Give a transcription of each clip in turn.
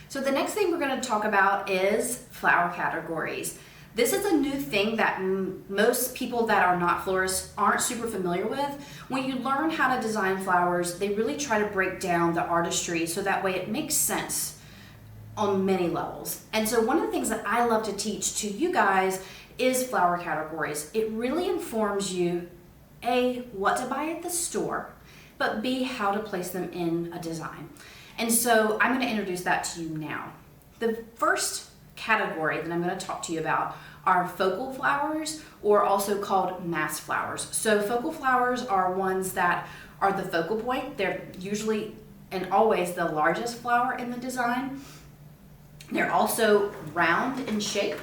So the next thing we're going to talk about is flower categories. This is a new thing that most people that are not florists aren't super familiar with. When you learn how to design flowers, they really try to break down the artistry so that way it makes sense on many levels. And so one of the things that I love to teach to you guys is flower categories. It really informs you, A, what to buy at the store, but B, how to place them in a design. And so I'm going to introduce that to you now. The first category that I'm going to talk to you about are focal flowers, or also called mass flowers. So focal flowers are ones that are the focal point. They're usually and always the largest flower in the design. They're also round in shape.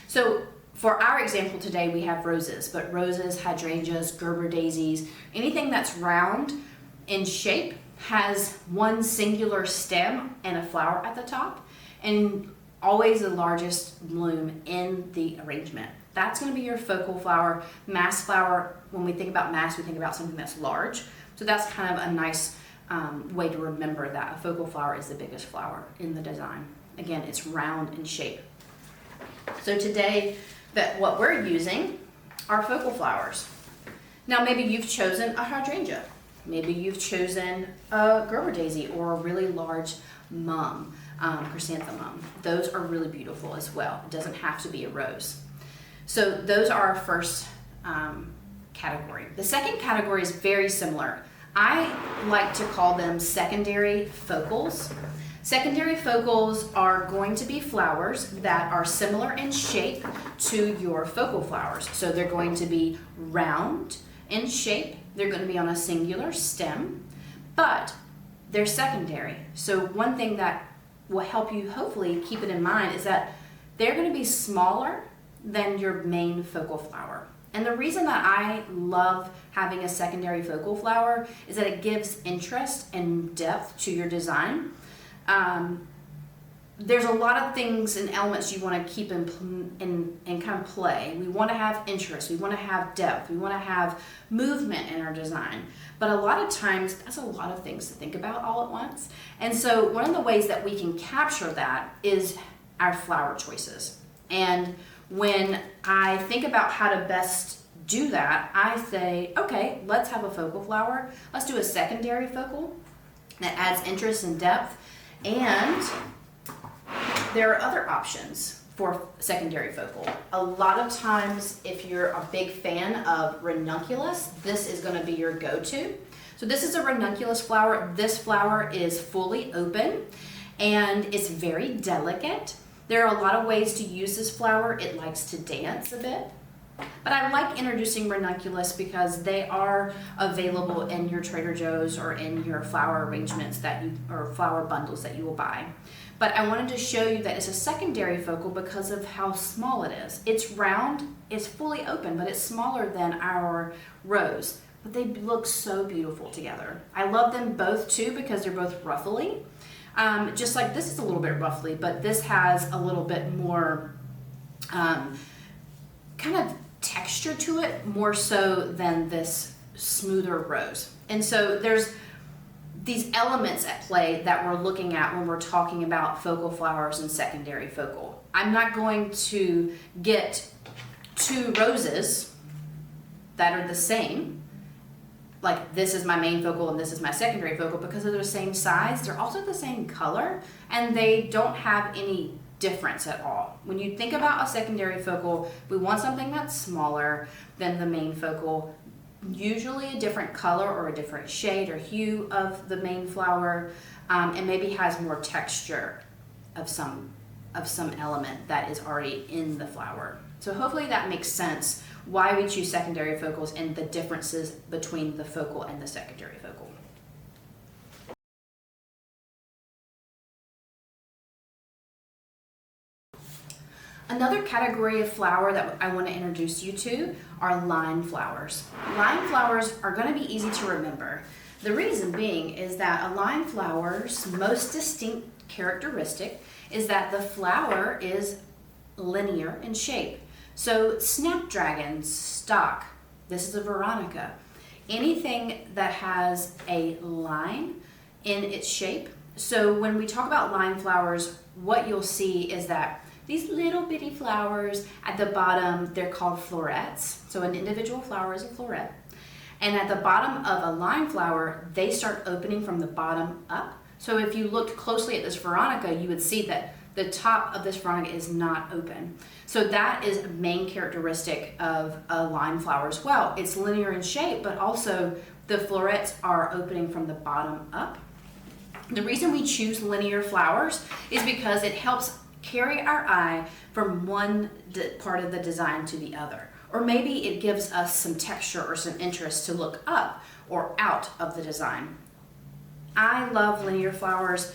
So for our example today, we have roses, but roses, hydrangeas, Gerber daisies, anything that's round in shape has one singular stem and a flower at the top, and always the largest bloom in the arrangement. That's going to be your focal flower. Mass flower, when we think about mass, we think about something that's large. So that's kind of a nice way to remember that a focal flower is the biggest flower in the design. Again, it's round in shape. So today, what we're using are focal flowers. Now maybe you've chosen a hydrangea. Maybe you've chosen a Gerber daisy or a really large mum, chrysanthemum. Those are really beautiful as well. It doesn't have to be a rose. So those are our first category. The second category is very similar. I like to call them secondary focals. Secondary focals are going to be flowers that are similar in shape to your focal flowers. So they're going to be round in shape. They're going to be on a singular stem, but they're secondary. So one thing that will help you hopefully keep it in mind is that they're going to be smaller than your main focal flower. And the reason that I love having a secondary focal flower is that it gives interest and depth to your design. There's a lot of things and elements you want to keep in kind of play. We want to have interest, we want to have depth, we want to have movement in our design. But a lot of times, that's a lot of things to think about all at once. And so one of the ways that we can capture that is our flower choices. And when I think about how to best do that, I say, okay, let's have a focal flower. Let's do a secondary focal that adds interest and depth. And there are other options for secondary focal. A lot of times, if you're a big fan of ranunculus, this is going to be your go-to. So this is a ranunculus flower. This flower is fully open and it's very delicate. There are a lot of ways to use this flower. It likes to dance a bit. But I like introducing ranunculus because they are available in your Trader Joe's or in your flower arrangements or flower bundles that you will buy. But I wanted to show you that it's a secondary focal because of how small it is. It's round, it's fully open, but it's smaller than our rose. But they look so beautiful together. I love them both too because they're both ruffly. Just like this is a little bit ruffly, but this has a little bit more kind of texture to it, more so than this smoother rose. And so there's these elements at play that we're looking at when we're talking about focal flowers and secondary focal. I'm not going to get two roses that are the same, like this is my main focal and this is my secondary focal, because they're the same size. They're also the same color and they don't have any difference at all. When you think about a secondary focal, we want something that's smaller than the main focal, usually a different color or a different shade or hue of the main flower, and maybe has more texture of some element that is already in the flower. So hopefully that makes sense why we choose secondary focals and the differences between the focal and the secondary focal. Another category of flower that I want to introduce you to are line flowers. Line flowers are going to be easy to remember. The reason being is that a line flower's most distinct characteristic is that the flower is linear in shape. So snapdragons, stock, this is a veronica, anything that has a line in its shape, So when we talk about line flowers, what you'll see is that these little bitty flowers at the bottom, they're called florets. So an individual flower is a floret. And at the bottom of a line flower, they start opening from the bottom up. So if you looked closely at this veronica, you would see that the top of this veronica is not open. So that is a main characteristic of a line flower as well. It's linear in shape, but also the florets are opening from the bottom up. The reason we choose linear flowers is because it helps carry our eye from one part of the design to the other. Or maybe it gives us some texture or some interest to look up or out of the design. I love linear flowers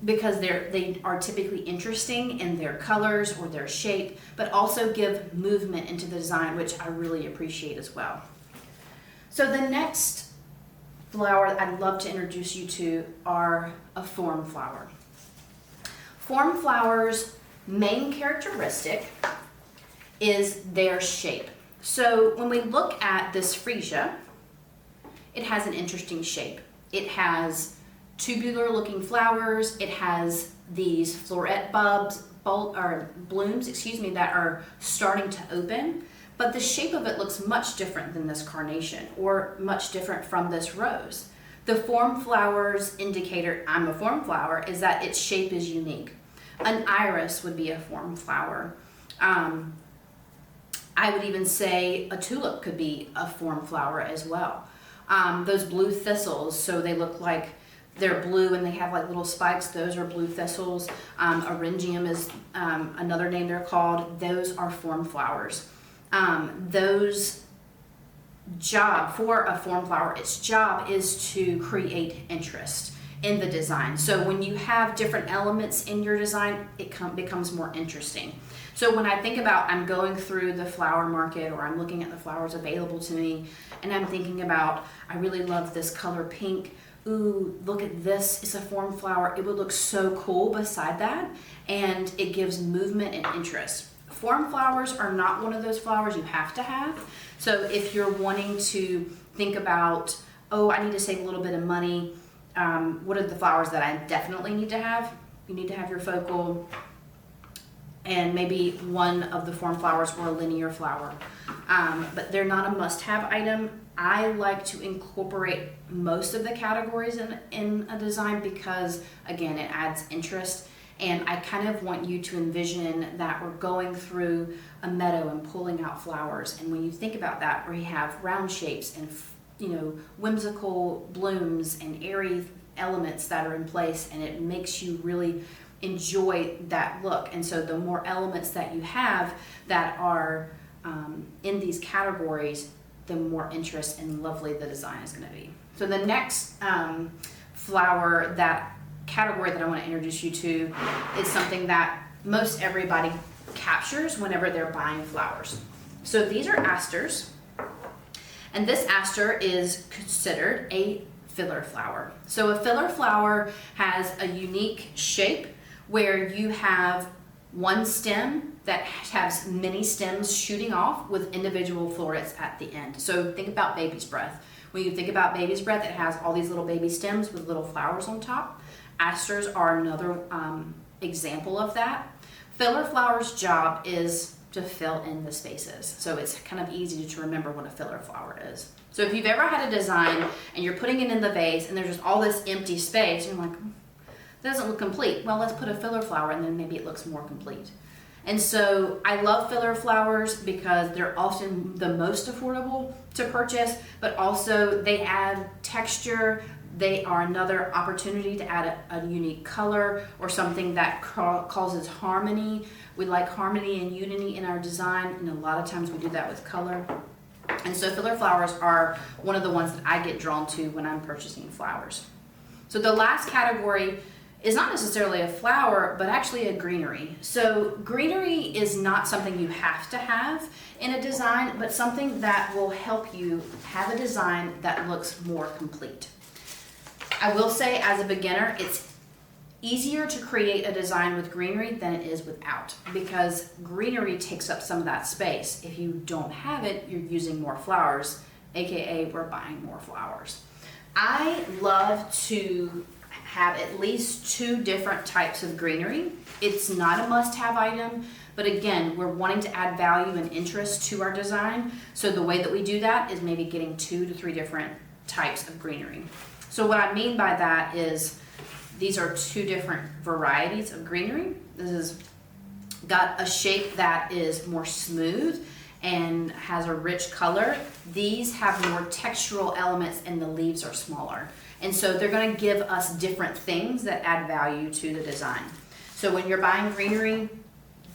because they are typically interesting in their colors or their shape, but also give movement into the design, which I really appreciate as well. So the next flower I'd love to introduce you to are a form flower. Form flowers' main characteristic is their shape. So when we look at this freesia, it has an interesting shape. It has tubular looking flowers. It has these floret blooms, that are starting to open, but the shape of it looks much different than this carnation or much different from this rose. The form flower's indicator, I'm a form flower, is that its shape is unique. An iris would be a form flower. I would even say a tulip could be a form flower as well. Those blue thistles, so they look like they're blue and they have like little spikes, those are blue thistles. Arrangium is another name they're called. Those are form flowers. Those job for a form flower, its job is to create interest in the design. So when you have different elements in your design, it becomes more interesting. So when I think about, I'm going through the flower market or I'm looking at the flowers available to me and I'm thinking about, I really love this color pink. Ooh, look at this, it's a form flower. It would look so cool beside that, and it gives movement and interest. Form flowers are not one of those flowers you have to have. So if you're wanting to think about, oh, I need to save a little bit of money, what are the flowers that I definitely need to have? You need to have your focal and maybe one of the form flowers or a linear flower. But they're not a must-have item. I like to incorporate most of the categories in a design because, again, it adds interest. And I kind of want you to envision that we're going through a meadow and pulling out flowers. And when you think about that, where you have round shapes and whimsical blooms and airy elements that are in place, and it makes you really enjoy that look. And so the more elements that you have that are in these categories, the more interest and lovely the design is going to be. So the next flower category that I want to introduce you to is something that most everybody captures whenever they're buying flowers. So these are asters, and this aster is considered a filler flower. So a filler flower has a unique shape where you have one stem that has many stems shooting off with individual florets at the end. So think about baby's breath. When you think about baby's breath, it has all these little baby stems with little flowers on top. Asters are another example of that. Filler flower's job is to fill in the spaces. So it's kind of easy to remember what a filler flower is. So if you've ever had a design and you're putting it in the vase and there's just all this empty space, and you're like, that doesn't look complete. Well, let's put a filler flower and then maybe it looks more complete. And so I love filler flowers because they're often the most affordable to purchase, but also they add texture. They are another opportunity to add a unique color or something that causes harmony. We like harmony and unity in our design, and a lot of times we do that with color. And so filler flowers are one of the ones that I get drawn to when I'm purchasing flowers. So the last category is not necessarily a flower, but actually a greenery. So greenery is not something you have to have in a design, but something that will help you have a design that looks more complete. I will say, as a beginner, it's easier to create a design with greenery than it is without, because greenery takes up some of that space. If you don't have it, you're using more flowers, aka we're buying more flowers. I love to have at least 2 different types of greenery. It's not a must-have item, but again, we're wanting to add value and interest to our design. So the way that we do that is maybe getting 2 to 3 different types of greenery. So what I mean by that is these are 2 different varieties of greenery. This has got a shape that is more smooth and has a rich color. These have more textural elements and the leaves are smaller. And so they're gonna give us different things that add value to the design. So when you're buying greenery,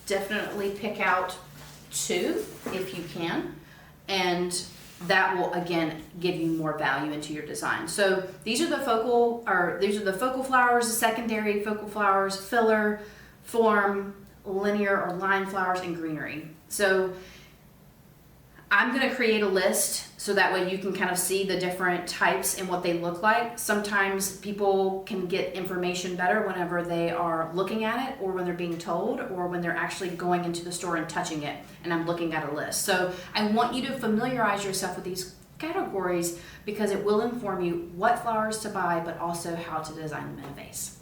definitely pick out 2 if you can, and that will again give you more value into your design. So these are the focal flowers, the secondary focal flowers, filler, form, linear or line flowers, and greenery. So I'm going to create a list so that way you can kind of see the different types and what they look like. Sometimes people can get information better whenever they are looking at it or when they're being told or when they're actually going into the store and touching it and I'm looking at a list. So I want you to familiarize yourself with these categories because it will inform you what flowers to buy but also how to design them in a vase.